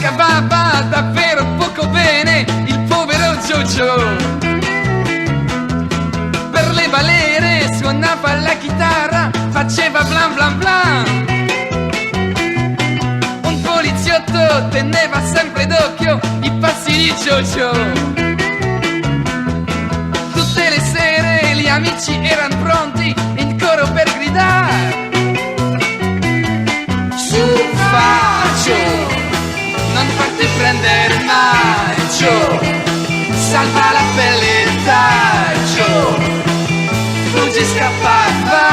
cavava davvero poco bene il povero Jojo. Per le balere suonava la chitarra, faceva blan blan blan. Un poliziotto teneva sempre d'occhio i passi di Jojo. Tutte le sere gli amici erano pronti in coro per gridare: su faccio, non farti prendere mai, Joe, salva la pelle dai, Joe, fuggi, scappa, va,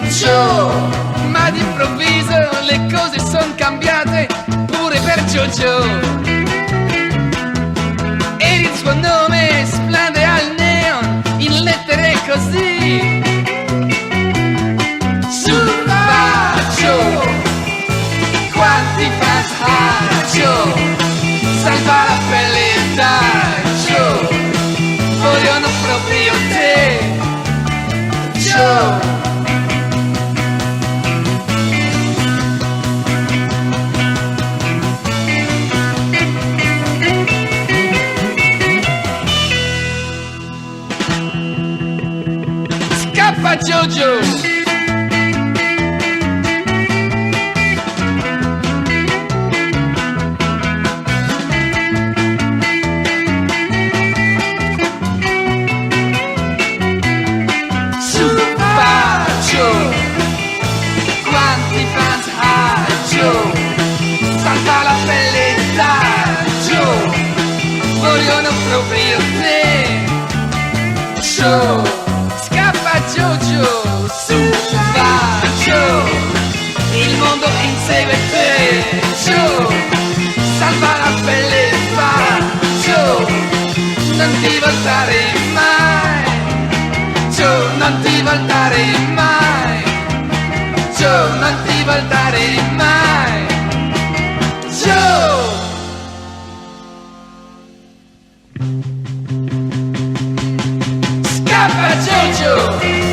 Joe. Ma d'improvviso le cose son cambiate pure per Jojo, e il suo nome splende al neon in lettere così: su faccio, quanti fans hai, Joe, salva la pelle dai, Joe, vogliono proprio te, Joe. Scappa Jojo! Quanti fans hai, Joe, salva la pelle dai, Joe, vogliono proprio te, Joe. Scappa Jojo, su va Joe, il mondo insegue te, Joe, salva la pelle va Joe, non ti voltare mai, Joe, non ti voltare mai, Joe, non ti voltare mai, Joe. Scappa Jojo!